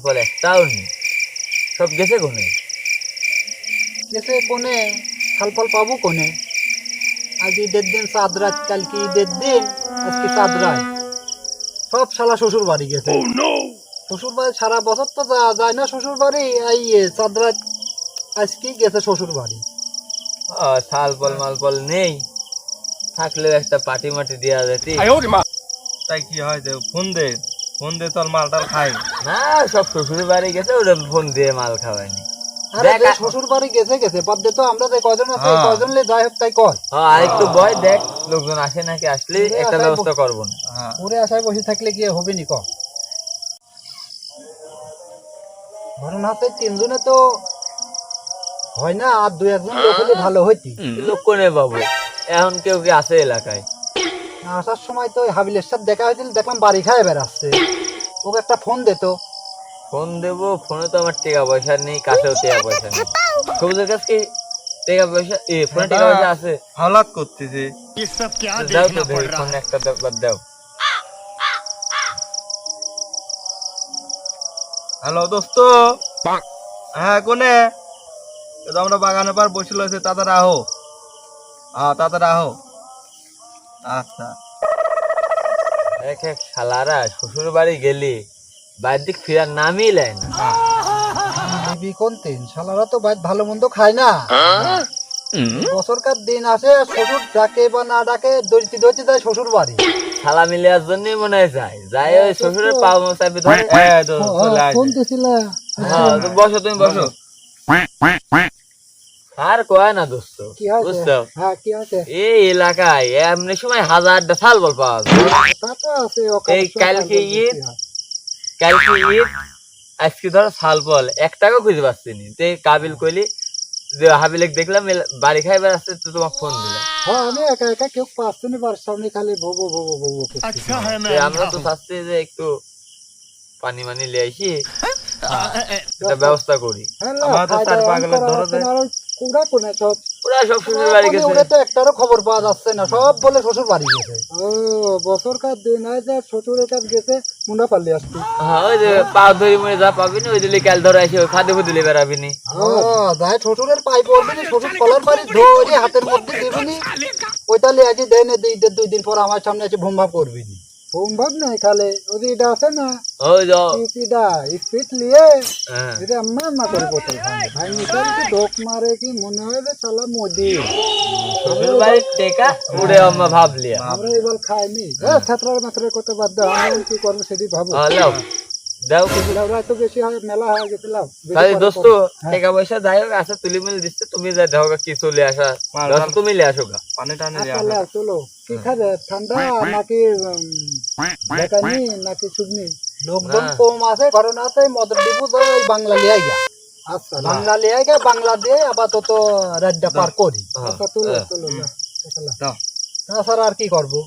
ফল একটাও নেই, সব গেছে কোনে? গেছে কোনে, ফল ফল পাবো কোনে? আজ ঈদের দিন চাঁদ রাত, কালকে ঈদের দিন, আজকে চাঁদ রাত, সব শালা শ্বশুর বাড়ি গেছে। শ্বশুর বাড়ি সারা বছর তো যাওয়া যায় না শ্বশুর বাড়ি, এই চাঁদ রাত আজকেই গেছে শ্বশুর বাড়ি। শাল ফল মাল ফল নেই, থাকলেও একটা পাটি মাটি দেওয়া যেতি। তাই কি হয় যে ফোন দে তোর মালটাল খাই। না, সব শ্বশুর বাড়ি গেছে, ওটা ফোন দিয়ে মাল খাওয়ায়নি। আরে দেখ, যে শ্বশুর বাড়ি গেছে গেছে, বাদ দে তো, আমরা যে কজন আছে এই কজন লে যাই হোক তাই কর। আর একটু বয়, দেখ লোকজন আসে নাকি, আসলে ওরে একটা আশায় ব্যবস্থা করবো না। ওরে আশায় বসে থাকলে গিয়ে হবে নি কর। ধরুন হাতে তিনজনে তো হয় না, আর দুই একজন লোক হলে ভালো হইতি। লোক কোনে পাবো এখন? কেউ কি আছে এলাকায়? আসার সময় তো ওই হাবিলের সাথে দেখা হয়েছিল, দেখলাম বাড়ি খায় বেড়াচ্ছে। ওকে একটা ফোন দে তো। ফোন দেবো, ফোনে তো আমার টাকা পয়সা নেই, কাছেও টাকা পয়সা নেই। সবুজের কাছে কি টাকা পয়সা, ফোনে টাকা পয়সা আছে? হালাত করতেছে। দাও তো দেখি, ফোন একটা দাও। হ্যালো দোস্ত, হ্যাঁ কোনে? এই তো আমরা বাগানে পার বসে রয়েছে, তাড়াতাড়ি আহো। হ্যাঁ তাড়াতাড়ি আহো। আচ্ছা এক এক শালারা শ্বশুর বাড়ি গেলি বাইরের দিক ফিরার নামই লেয় না। দিবি কোন তিন শালারা তো বাইর ভালো মন্দ খায় না। বছরকার দিন আসে, শ্বশুর ডাকে বা না ডাকে দৌড়তে দৌড়তে যায় শ্বশুর বাড়ি। শালা মিলিয়ার জন্যই মনে হয় যায় ওই শ্বশুরের পা চাপে ধরে। ফোন দিছিলে? হ্যাঁ, তো বসো, তুমি বসো। আর কয় না দোস্ত, কি হয়েছে? বুঝছো হ্যাঁ কি আছে? এই এলাকায় এমনি সময় হাজারটা শাল বল পাওয়া যায়। তা তো আছে। এই কালকে ঈদ, আজকে ধরো শাল বল একটাকেও খুঁজে পাচ্ছি নি। তো কাবিল কইলি যে হাবিলেক দেখলাম বাড়ি খাই বেড়াচ্ছে, তো তোমাকে ফোন দিলাম। হ্যাঁ আমি একা একা কেউ পাচ্ছি না, বাড়ির সামনে খালি ভোবো ভোবো ভোবো করছি। আমরা তো চাচ্ছি যে একটু পানি মানি লিয়ে আইসি, একটা ব্যবস্থা করি। আমাদের চার পাগলের ধরো যে কুড়া কোনে সব ওরা সব শ্বশুর বাড়ি গেছে। ওরা তো একটারও খবর পাওয়া যাচ্ছে না, সব বলে শ্বশুর বাড়ি গেছে। ও বছরকার দিন হয় যে শ্বশুরের কাছে গেছে, মুন্ডা পাল্লি আসছি। হ্যাঁ, ওই যে পা ধরি মরে যা পাবি না, ওই দিলে কাল ধরে আসি খাদে খুদিলে বেড়াবি নি। যাই শ্বশুরের পাই পড়বি নি, শ্বশুর কলার বাড়ি ধরে হাতের মধ্যে দিবি নি, ওইটা লিয়ে আছি দেয় না, 2 দিন পর আমার সামনে এসে ভুম ভাব করবি নি। ভুম ভাব নাই খালে ওই যে এটা আছে না, ওই যে এটা স্পিড লিয়ে হ্যাঁ, এটা আম্মা করে বোতল ভাঙে ভাই মিটার কি ঢোক মারে, কি মনে হয় যে শালা মোদি। শ্বশুর বাড়ির টেকা উড়ে আম্মা ভাবলি। আমরা এবার খাইনি, ছাত্রার মাত্রার কথা বাদ দাও, আমরা কি করবো সেটি ভাবো। লাও দাও কিছু। ওরা তো বেশি হয়, মেলা হয়ে গেছে লাও। তাই দোস্ত, টাকা পয়সা যাই হোক আছে, তুলি মিল দিচ্ছে, তুমি যাই দেখো কি চলে আসা, তুমি লিয়ে আসো গা। পানি টানি আসলে চলো কি খাবে, ঠান্ডা নাকি দেখানি নাকি শুকনি? লোকজন কম আছে, ঘরে না আছে, মদের ডিপু তো ওই বাংলা লিয়াই গা। আচ্ছা বাংলা লিয়াই গা, বাংলা দিয়ে আপাতত রাতটা পার করি। আচ্ছা তুলো তুলো দাও। তাছাড়া আর কি করবো?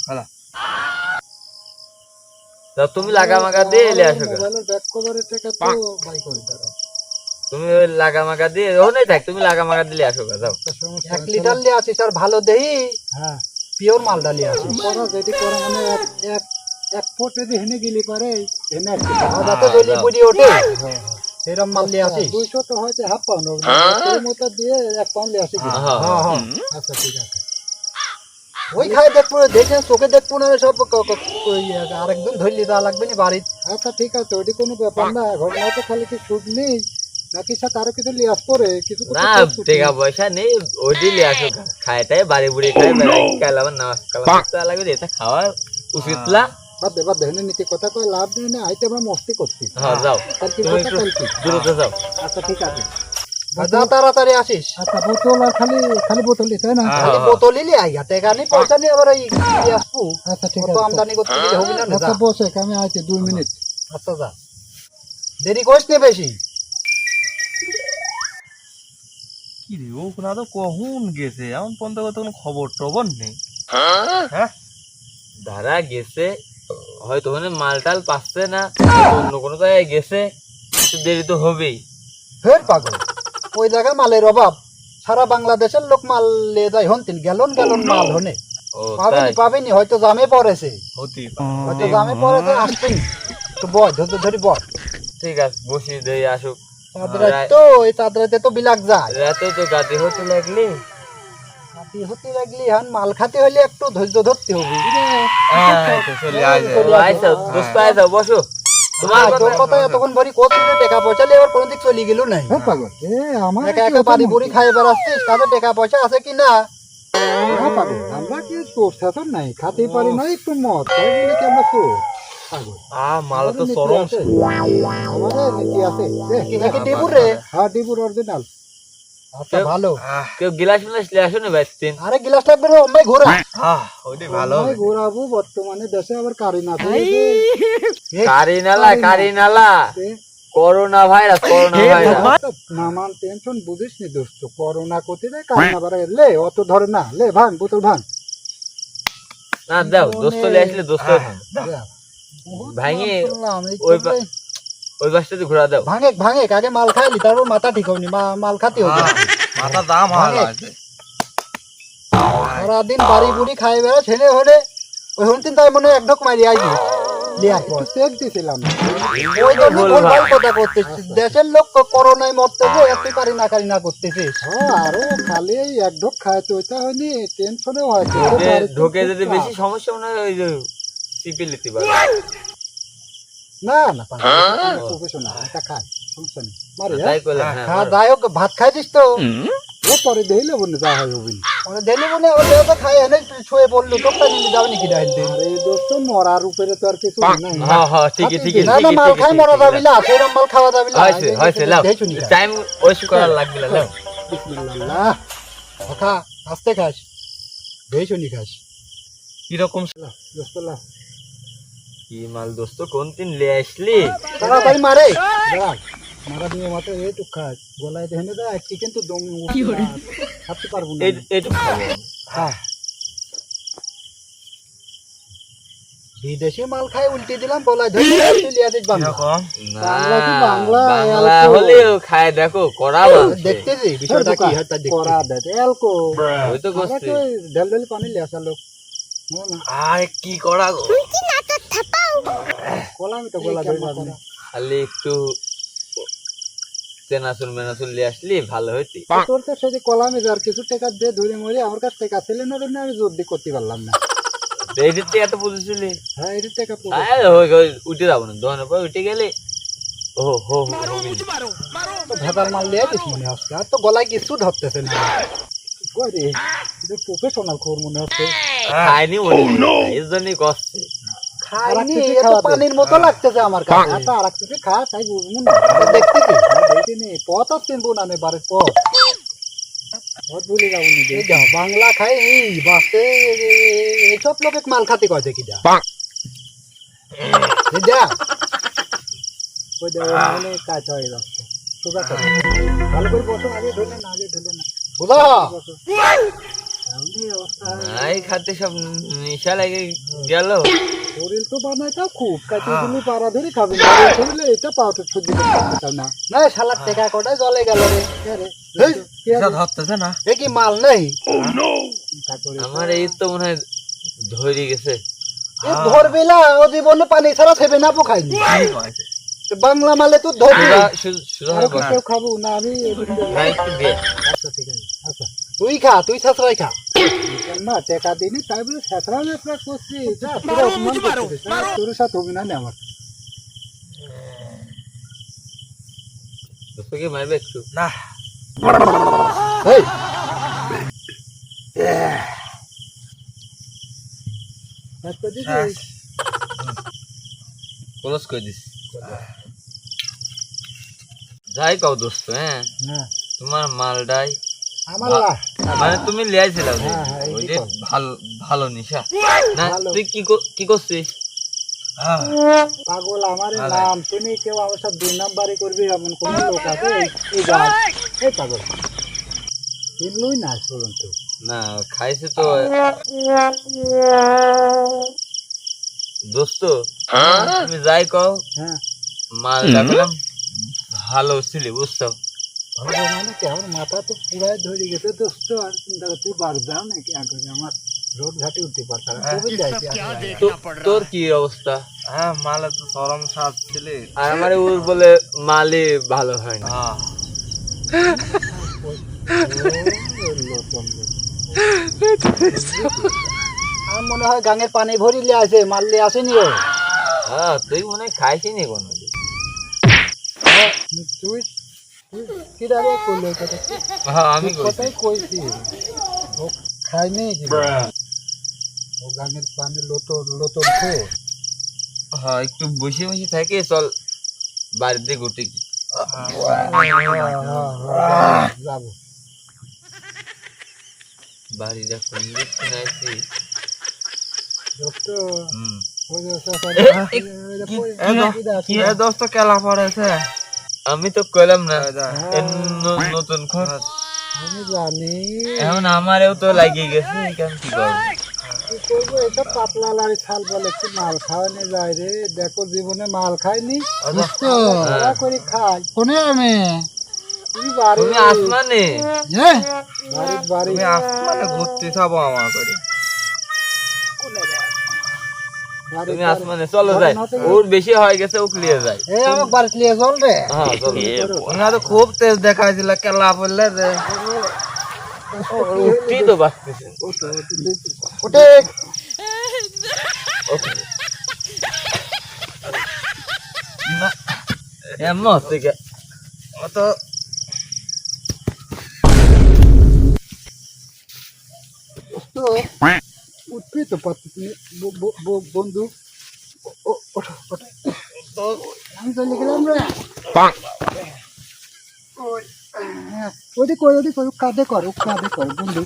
তুমি লাগা মাগা দিয়ে লিয়ে আসো গা। মোবাইলের ব্যাক কভারের টাকা তো বাই করে দাও। তুমি ওই লাগা মাগা দিয়ে ওখানেই থাক, তুমি লাগা মাগা দিলে আসো গা, যাও। 1 লিটার লিয়ে আসিস, আর ভালো দেহি হ্যাঁ পিওর মালটা লিয়ে আসিস। করা যেটি করা মানে এক ফুট যদি হেনে গেলি পারে হেনে একটু যাতে যদি বুড়ি ওঠে সেরকম মাল লিয়ে আসিস। 200 তো হয়তো হাফ পাউন্ড হবে, এর মতো দিয়ে 1 পাউন্ড লিয়ে আসিস। হ্যাঁ হ্যাঁ আচ্ছা ঠিক আছে। ওই খাই দেখবো, দেখে চোখে দেখবো না সব, আরেকদিন ধরলি তা লাগবে না বাড়ির। আচ্ছা ঠিক আছে, ওইটি কোনো ব্যাপার না। ঘটনা তো খালি কি শুট নেই নাকি সাথে আরো কিছু লিয়াস করে কিছু না, টাকা পয়সা নেই, ওই দিলে আসো গা। খাইটাই বাড়ি বুড়ি খাই বেড়াই, কাল আবার নামাজ কালাম লাগবে, এটা খাওয়া উচিত না। বাদ দে হেনে নীতি কথা কয় লাভ নেই না, আইতে আমরা মস্তি করছি। হ্যাঁ যাও, কালকে তুমি কথা একটু কালকে। দ্রুত যাও। আচ্ছা ঠিক আছে, যা তাড়াতাড়ি আসিস। আচ্ছা বোতল আর খালি বোতলই তাই না? খালি বোতলই লি আইয়া, টাকা নেই পয়সা নেই, আবার এই আসবো। আচ্ছা ঠিক আছে, আমদানি করতে গেলে হবে না। আচ্ছা বসে আমি আইছি 2 মিনিট। আচ্ছা যা, দেরি করিস না বেশি। কি রে ও কোনা তো কখন গেছে, এমন পর্যন্ত কোনো খবর টবর নেই। হ্যাঁ ধারা গেছে হয়তো, মানে মালটাল পাচ্ছে না, অন্য কোনো জায়গায় গেছে, একটু দেরি তো হবেই। ফের পাগল, ওই জায়গায় মালের অভাব, সারা বাংলাদেশের লোক মাল লে যায়, হন গ্যালন মাল হনে ও পাবেনি, হয়তো জামে পড়েছে, হতে হয়তো জামে পড়েছে, আসবেনি। তো বয় ধরে ধরি বয়, ঠিক আছে বসি দেই আসুক চাঁদরাত তো এই চাঁদরাতে তো বিলাক যায় রাতে তো গাদি হতে লাগলি হাতি হতে লাগলি হান মাল খাতে হলে একটু ধৈর্য ধরতে হবে চলে আয় ও আইসা দোস্ত আইসা বসো তোমার তোর কথা এতক্ষণ ভরি কোথায় টাকা পয়সা নিয়ে আবার কোন দিক চলে গেল নাই পাগল আমার একা একা বাড়ি বুড়ি খাই বেড়াচ্ছিস কাছে টাকা পয়সা আছে কি না পাগল আমরা কি চোর শাসন নাই খাতে পারি না একটু মদ তাই বলে কি আমরা চোর পাগল মাল তো চরম আমাদের নীতি আছে নাকি ডিবুর রে হ্যাঁ ডিবুর অরিজিনাল আচ্ছা ভালো কেউ গিলাস মিলাস নিয়ে আসো না বাইতেন আরে গ্লাস লাগবে রে অম্বাই ঘোরা ওইটাই ভালো আমি ঘোরাবো বর্তমানে দেশে আবার কারিন আছে কারিনালা করোনা ভাইরাস নামান টেনশন বুঝিস নি দোস্ত করোনা কোথায় রে কারিনা বাড়া লে অত ধরে না লে ভাঙ বোতল ভাঙ না দাও দোস্ত লিয়ে আসলে দোস্ত ভাঙে ওই বাসটাতে ঘোরা দাও ভাঙে ভাঙে আগে মাল খাইলি তারপর মাথা ঠিক হয়নি মাল খাতে হবে মাথা দাম ভালো আছে সারাদিন বাড়ি বুড়ি খাই বেড়া ছেলে হলে ওই হুনতিন তাই মনে হয় এক ঢোক মারি আইবি লিয়ার পর চেক দিছিলাম ওই জন্য ভুলভাল কথা করতেছিস দেশের লোক করোনায় মরতেছে এত কারি না করতেছিস হ্যাঁ আরে খালি এই এক ঢোক খাইতে ওইটা হয়নি টেনশনেও হয়তো ঢোকে যদি বেশি সমস্যা মনে হয় ওই যে চিপে নিতে পারে না না প্রফেশনাল এটা খাই সমস্যা নেই মারে তাই করলাম হ্যাঁ যাই হোক ভাত খাইছিস তো ও পরে দেইলে বলে যা হয় হবিন ওরা দিলি মনে ওর দেহটা খাই এনে শুয়ে পড়লো তোরটা নিয়ে যাও নাকি ডাইলতে আরে দোস্ত মরার উপরে তো আর কিছু নাই হ্যাঁ ঠিকই না না মাল খাই মরা যাবি না সেরকম মাল খাওয়া যাবি না হয়েছে লাও টাইম ওয়েস্ট করার লাগবে না লাও বিসমিল্লাহ খা আস্তে খাস দেই শুনি খাস কিরকম দোস্ত লা কি মাল দোস্ত কোন দিন লিয়ে আসলি তাড়াতাড়ি মারে দেখ মারা দিয়ে মাত্র এইটুক খাস গলায় দেনে দেয় আজকে কিন্তু দম খাতে পারবো না এইটু খাবো হ্যাঁ বিদেশি মাল খাই উল্টে দিলাম বলাই ধরে লিয়া দিস বাংলা বাংলা কি বাংলা, বাংলা অল্প। হলেও খায় দেখো করা দেখতেছি বিষয়টা কি হাতটা করা দেখতেছি দে এলকো ওই তো আমরা করছি তো ঢেল ঢেল পানি লিয়ে আসা লোক না আরে কি করা গো কলামি তো গলা ধরে যাবে না খালি একটু চেনাচুর মেনাচুর লিয়ে আসলি ভালো হইতি তোর কাছে যদি কলামি যার কিছু টাকা দিয়ে ধরে মরে আমার কাছে টাকা ছিল না রে, আমি জোর দিয়ে করতে পারলাম না এই দিতে এত বুঝেছিলি হ্যাঁ এই টাকা পুরো উঠে যাবো না দোকানের পর উঠে গেলে ও হো তো ভেদার মাল লিয়ে দিস মনে হচ্ছে আর তো গলায় কিছু ধরতেছে না কই রে এটা প্রফেশনাল খবর মনে হচ্ছে খাইনি মনে এর জন্যই কষ্ট খাইনি কিছু এ তো খাওয়া দে। পানির মতো লাগতেছে আমার কাছে আচ্ছা আর কিছু খা তাই বুঝবো না দেখতেছি দেখি নি পথ আর চিনবো না নে বাড়ির পথ পথ ভুলে যাবো নি এই যাও বাংলা খাই এই বাসে এইসব লোকে মাল খাতে কয় দেখি যা এই যা ওই দেওয়া হলে কাজ হয়ে যাচ্ছে সোজা করে ভালো করে বসো আগে ঢলে না বুঝা বসো এমনি অবস্থা নাই খাতে সব নিশা লেগে গেল শরীর তো বানাইটাও খুব কাছে তুমি পাড়া ধরে খাবে না শরীরে এটা পাও তো সহ্য করতে পারতাম না না শালার টেকা কটায় জলে গেল রে কে রে এই, কে রে? ধরতেছে না এ কি মাল নেই চিন্তা করি আমার এই তো মনে হয় ধরে গেছে এ ধরবেলা ও জীবনে পানি ছাড়া সেবে না পোখায়নি বাংলা মালে তো ধরবি সুজা আর কেউ খাবো না আমি না একটু দে আচ্ছা ঠিক আছে আচ্ছা তুই খা তুই ছাত্রাই খা না টাকা দিইনি তাই বলে শেষরা লেসরা করছি যা তোরা অপমান করছিস না তোর সাথে হবে না নে আমার তোকে মারবে একটু না এই আচ্ছা দিদি ক্লোজ করে দিস যাই কও দোস্ত হ্যাঁ হ্যাঁ তোমার মালটাই আমার লা মানে তুমি লিয়াইছিলাম হ্যাঁ, হ্যাঁ, এই ওই কি যে কর? ভালো ভালো নিশা না ভালো। তুই কি করছিস পাগল আমার ভালো। নাম তুমি কেউ আমার সাথে দুই নাম্বারই করবি এমন কোন লোক আছে এই গাছ এই পাগল চিনলই না পর্যন্ত না খাইছে তো দোস্ত তুমি যাই কও হ্যাঁ মাল দেখলাম ভালো ছিলি বুঝছো ভালো মানে কি আমার মাথা তো পুরাই ধরে গেছে দোস্ত আর চিন্তা করতে পারবে নাকি আগে আমার রোড ঘাটে উঠতে পারতাম কবে যাইছি তোর কি অবস্থা? হ্যাঁ মালে তো চরম স্বাদ ছিলে। আর আমার ওর বলে মালই ভালো হয় না। হ্যাঁ আমার মনে হয় গাঙের পানি ভরিলে আছে মারলে আসেনি ও হ্যাঁ, তুই মনে হয় খাইসিনি কোনোদিন। তুই কি দাঁড়িয়ে করলো কথা হ্যাঁ, আমি কথাই কইছি ও খায়নি কি ও গাঙের পানি লোতর লোতর খো হ্যাঁ, একটু বসে বসে থাকে, চল বাড়িতে ঘুরতে কি। যাবো বাড়িটা কোন দিক থেকে আইছি? Doctor hmm. কি রে দোস্ত কেলা পড়েছে? আমি তো কইলাম না হ্যাঁ। এ নতুন খোঁজ। আমি জানি এখন আমারেও তো লাগিয়ে গেছে, কেন কি করবো? কি করবো এটা পাতলা লাড়ি ছাল বলে একটু মাল খাওয়ানো যায় রে দেখো জীবনে মাল খাইনি করে খাই কোনে আমি তুই বাড়ি তুমি আসমানে? বাড়ি বাড়ি তুমি আসমানে ঘুরতে যাবো আমার করে। তুমি আসমানে চলো যাই, ওর বেশি হয়ে গেছে, ও ক্লিয়ার যায়। এই আমাকে বাড়িতে নিয়ে চল রে হ্যাঁ চলো। ওনা তো খুব তেজ দেখাইছিল কেলা পড়লে যে। উঠতেই তো বাঁচতেছে। ওঠে এমন হচ্ছে কে? ও তো তো উঠবি তো পাচ্ছি বন্ধু ওঠো ওঠো তো আমি চলে গেলাম রে ওদিক কর ওদিক কর কাঁধে কর বন্ধু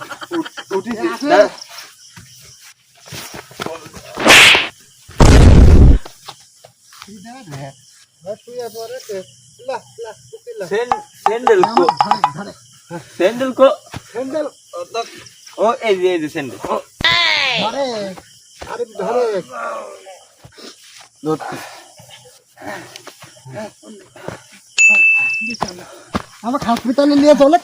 স্যান্ডেল কো? স্যান্ডেল কো? হ্যান্ডেল ও এই যে স্যান্ডেল। ধরে আরে ধরে আমাকে হসপিটালে নিয়ে চলে